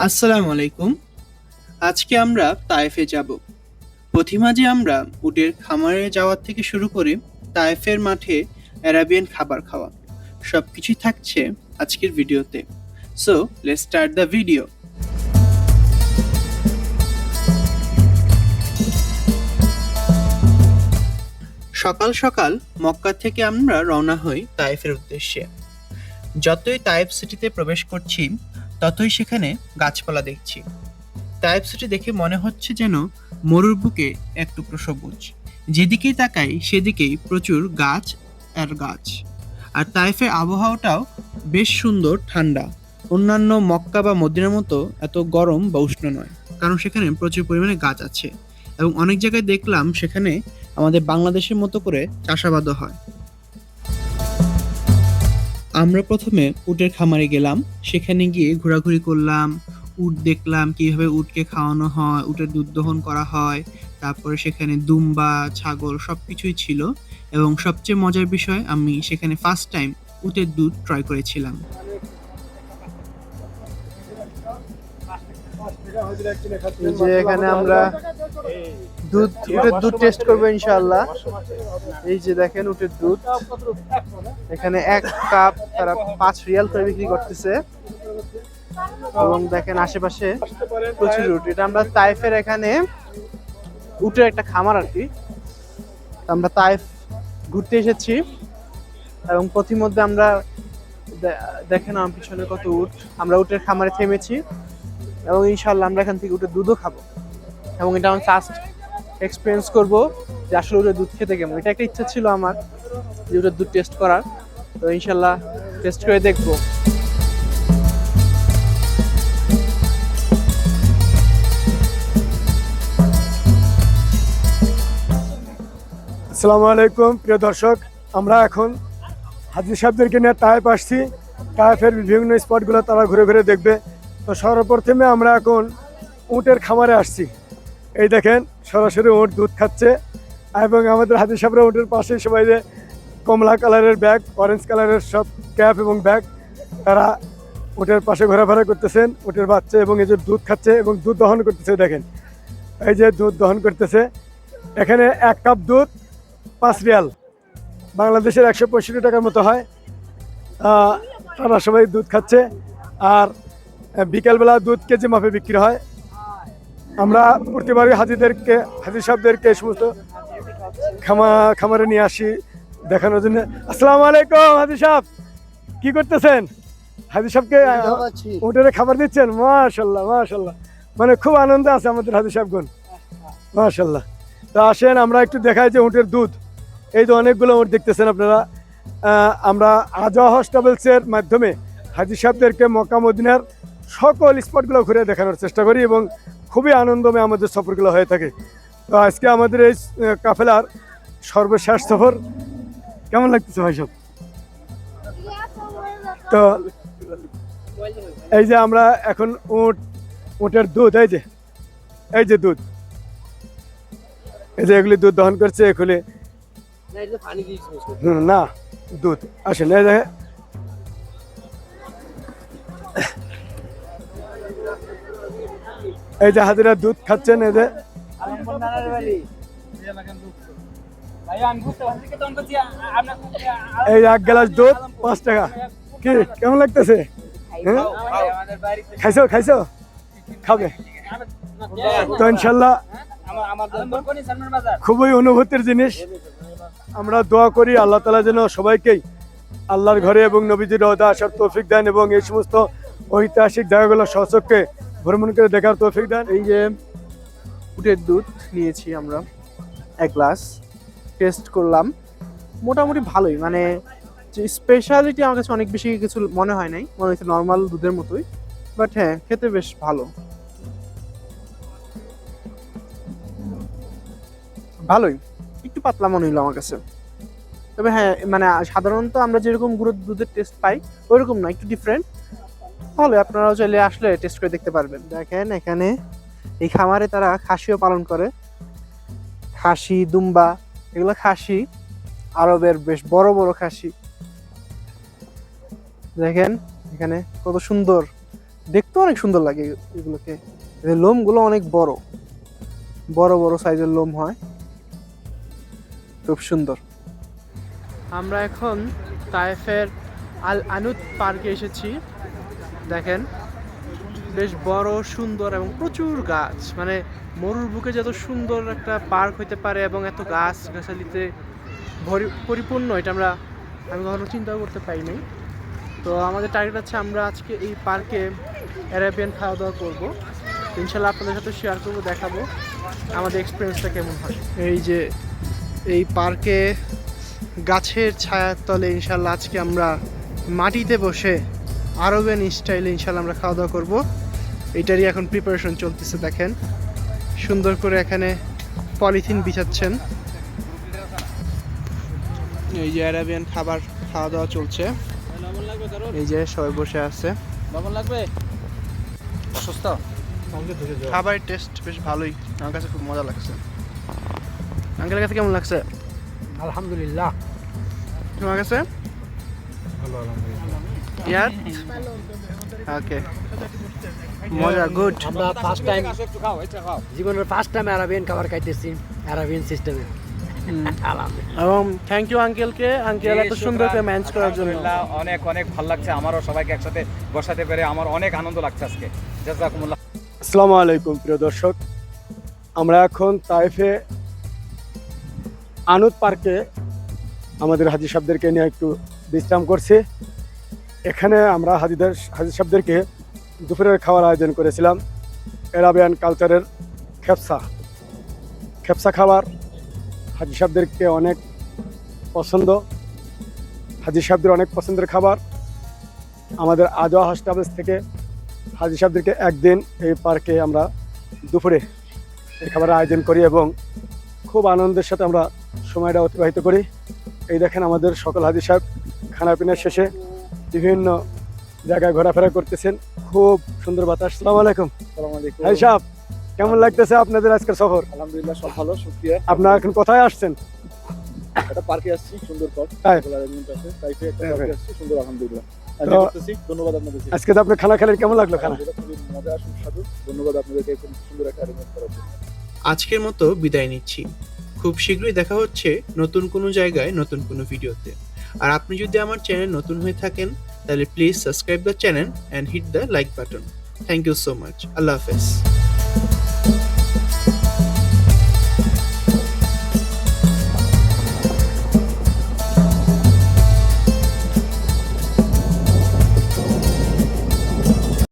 আসসালামু আলাইকুম। আজকে আমরা তায়েফে যাব। প্রথমে আমরা উটের খামারে যাওয়ার থেকে শুরু করে তায়েফের মাঠে অ্যারাবিয়ান খাবার খাওয়া সবকিছুই থাকছে আজকের ভিডিওতে। So let's start the video. সকাল সকাল মক্কা থেকে আমরা রওনা হই তায়েফের উদ্দেশ্যে। যতই তায়েফ সিটিতে প্রবেশ করছি ততই সেখানে গাছপালা দেখছি। টাইপ সিটি দেখে মনে হচ্ছে যেন মরুর বুকে এক টুকরো সবুজ। যেদিকেই তাকাই সেদিকেই প্রচুর গাছ আর গাছ। আর তাইফের আবহাওয়াটাও বেশ সুন্দর, ঠান্ডা। অন্যান্য মক্কা বা মদিনার মতো এত গরম বা উষ্ণ নয়, কারণ সেখানে প্রচুর পরিমাণে গাছ আছে। এবং অনেক জায়গায় দেখলাম সেখানে আমাদের বাংলাদেশের মতো করে চাষাবাদও হয়। আমরা প্রথমে উটের খামারে গেলাম। সেখানে গিয়ে ঘোরাঘুরি করলাম, উট দেখলাম কিভাবে উটকে খাওয়ানো হয়, উটের দুধ দহন করা হয়। তারপরে সেখানে দুম্বা, ছাগল সবকিছুই ছিল। এবং সবচেয়ে মজার বিষয়, আমি সেখানে ফার্স্ট টাইম উটের দুধ ট্রাই করেছিলাম। এই যে এখানে আমরা উটের দুধ টেস্ট করবো ইনশাআল্লাহ। এই যে দেখেন উটের দুধ, এখানে 1 কাপ তারা 5 রিয়াল করে বিক্রি করতেছে। এবং দেখেন আশেপাশে প্রচুর উট। এটা আমরা তাইফের এখানে উটের একটা খামার আর কি। আমরা তাইফ ঘুরতে এসেছি এবং পথিমধ্যে আমরা দেখেন আমার পিছনে কত উট। আমরা উটের খামারে থেমেছি এবং ইনশাআল্লাহ আমরা এখান থেকে উটের দুধও খাবো। এবং এটা আমি ফার্স্ট এক্সপিরিয়েন্স করব যে আসলে উটের দুধ খেতে কেমন। এটা একটা ইচ্ছা ছিল আমার যে উটের দুধ টেস্ট করার। তো ইনশাআল্লাহ টেস্ট করে দেখবো। আসসালামু আলাইকুম প্রিয় দর্শক, আমরা এখন হাজি সাহেবদেরকে নিয়ে তায়েফ আসছি। তায়েফের বিভিন্ন স্পটগুলো তারা ঘুরে ঘুরে দেখবে। তো সর্বপ্রথমে আমরা এখন উটের খামারে আসছি। এই দেখেন সরাসরি উট দুধ খাচ্ছে এবং আমাদের হাজি সাহেবরা উটের পাশে সবাই যে কমলা কালারের ব্যাগ, অরেঞ্জ কালারের সব ক্যাপ এবং ব্যাগ, তারা উটের পাশে ঘোরাফেরা করতেছেন। উটের বাচ্চা এবং এই যে দুধ খাচ্ছে এবং দুধ দহন করতেছে। দেখেন এই যে দুধ দহন করতেছে। এখানে 1 কাপ দুধ 5 রিয়াল, বাংলাদেশের 165 টাকার মতো হয়। তারা সবাই দুধ খাচ্ছে। আর বিকেলবেলা দুধ কেজি মাপে বিক্রি হয়। আমরা প্রতিবারই হাজি সাহেবদেরকে এই সমস্ত খামারে নিয়ে আসি দেখানোর জন্য। আসসালামু আলাইকুম হাজি সাহেব, কি করতেছেন? হাজি সাহেবকে উটের খাবার দিচ্ছেন? মাশাল্লাহ মাশাল্লাহ, মানে খুব আনন্দ আছে আমাদের হাজি সাহেবগণ, মাশাল্লাহ। তা আসেন আমরা একটু দেখাই যে উটের দুধ। এই যে অনেকগুলো উট দেখতেছেন আপনারা। আমরা আজওয়া ট্রাভেলসের মাধ্যমে হাজি সাহেবদেরকে মক্কা মদিনার সকল স্পটগুলো ঘুরে দেখানোর চেষ্টা করি এবং খুবই আনন্দময় আমাদের সফরগুলো হয়ে থাকে। তো আজকে আমাদের এই কাফেলার সর্বশেষ সফর। কেমন লাগতেছে ভাই সব? তো এই যে আমরা এখন উটের দুধ, এই যে দুধ, এই যে এগুলি দুধ দহন করছে। এগুলি না দুধ আসেন। এই দেখে এই যে হাজিরা দুধ খাচ্ছেন। এই যে এই 1 গ্লাস দুধ 5 টাকা। কি কেমন লাগতেছে? খাইছো খাবে তো ইনশাল্লাহ। খুবই অনুভূতির জিনিস। আমরা দোয়া করি আল্লাহ তাআলা যেন সবাইকেই আল্লাহর ঘরে এবং নবীজির রওজা আসার তৌফিক দেন এবং এই সমস্ত ঐতিহাসিক জায়গাগুলো স্বচক্ষে ভ্রমণ করে দেখার তৌফিক দেন। এই যে উটের দুধ নিয়েছি আমরা 1 গ্লাস, টেস্ট করলাম। মোটামুটি ভালোই, মানে যে স্পেশালিটি আমার কাছে অনেক বেশি কিছু মনে হয় নাই, মনে হচ্ছে নর্মাল দুধের মতোই। বাট হ্যাঁ, খেতে বেশ ভালোই। একটু পাতলা মনে হলো আমার কাছে। তবে হ্যাঁ, মানে সাধারণত আমরা যেরকম গুঁড়ো দুধের টেস্ট পাই ওইরকম না, একটু ডিফারেন্ট। তাহলে আপনারাও চাইলে আসলে টেস্ট করে দেখতে পারবেন। দেখেন এখানে এই খামারে তারা খাসিও পালন করে। খাসি, দুম্বা, এগুলো খাসি, আরবের বেশ বড় বড় খাসি। দেখেন এখানে কত সুন্দর দেখতে অনেক সুন্দর লাগে এগুলোকে। এদের লোমগুলো অনেক বড় বড় বড় সাইজের লোম হয়, খুব সুন্দর। আমরা এখন তায়েফের আল আনুত পার্কে এসেছি। দেখেন বেশ বড় সুন্দর এবং প্রচুর গাছ, মানে মরুর বুকে যত সুন্দর একটা পার্ক হইতে পারে এবং এত গাছ গাছালিতে পরিপূর্ণ, এটা আমি কখনো চিন্তাও করতে পারিনি। তো আমাদের টার্গেট আছে আমরা আজকে এই পার্কে অ্যারাবিয়ান খাওয়া দাওয়া করবো। ইনশাল্লাহ আপনাদের সাথে শেয়ার করবো, দেখাবো আমাদের এক্সপিরিয়েন্সটা কেমন হয়। এই যে এই পার্কে গাছের ছায়ার তলে ইনশাল্লাহ আজকে আমরা মাটিতে বসে আরবিয়ান স্টাইলে ইনশাল্লাহ আমরা খাওয়া দাওয়া করবো। এটারই এখন প্রিপারেশন চলতেছে। দেখেন সুন্দর করে এখানে পলিথিন বিছাচ্ছেন। এই যে অ্যারাবিয়ান খাওয়া দাওয়া চলছে। এই যে সবাই বসে আছে। অসুস্থ খাবারের টেস্ট বেশ ভালোই, আমার কাছে খুব মজা লাগছে। আঙ্কেলের কাছে কেমন লাগছে? আলহামদুলিল্লাহ তোমার কাছে? ইয়ার ওকে, মজা, গুড। আমরা ফার্স্ট টাইম জীবনের ফার্স্ট টাইম আরাবিয়ান খাবার খাইতেছি আরাবিয়ান সিস্টেমে। এবং থ্যাংক ইউ আঙ্কেলকে, আঙ্কেল এত সুন্দর করে ম্যানেজ করার জন্য। অনেক অনেক ভালো লাগছে, আমারও সবাইকে একসাথে বসাতে পেরে আমার অনেক আনন্দ লাগছে আজকে। জাযাকুমুল্লাহ। আসসালামু আলাইকুম প্রিয় দর্শক, আমরা এখন তাইফে আনুত পার্কে আমাদের হাজি সাহেবদেরকে নিয়ে একটু বিশ্রাম করছি। এখানে আমরা হাজি সাহেবদেরকে দুপুরের খাওয়ার আয়োজন করেছিলাম। আরাবিয়ান কালচারের খেপসা খাবার হাজি সাহেবদেরকে অনেক পছন্দ, হাজি সাহেবদের অনেক পছন্দের খাবার। আমাদের আজওয়া হাউস থেকে হাজি সাহেবদেরকে একদিন এই পার্কে আমরা দুপুরে এই খাবারের আয়োজন করি এবং খুব আনন্দের সাথে আমরা সময়টা অতিবাহিত করি। এই দেখেন আমাদের সকল হাজি সাহেব খানাপিনার শেষে বিভিন্ন জায়গায় ঘোরাফেরা করতেছেন, খুব সুন্দর বাতাস। আসসালামু আলাইকুম। হাজি সাহেব, কেমন লাগতেছে আপনাদের আজকের সফর? আলহামদুলিল্লাহ সব ভালো, শুকরিয়া। আপনারা এখন কোথায় আসছেন? একটা পার্কে আসছি, সুন্দর পার্ক, তাই? অ্যারেঞ্জমেন্ট আছে, তাইতে একটা হ্যাঁ, পার্কে আসছি, সুন্দর, আলহামদুলিল্লাহ। তো ধন্যবাদ আপনাদের। আজকে তো আপনি খানা খেলেন, কেমন লাগলো খানা? খুবই মজা, সুস্বাদু। ধন্যবাদ আপনাদেরকে খুব সুন্দর একটা অ্যারেঞ্জমেন্ট করার জন্য। আজকের মতো বিদায় নিচ্ছি। খুব শীঘ্রই দেখা হচ্ছে নতুন কোনো জায়গায় নতুন কোনো ভিডিওতে। আর আপনি যদি আমার চ্যানেল নতুন হয়ে থাকেন তাহলে please subscribe the channel and hit the like button. Thank you so much. আল্লাহ হাফেজ।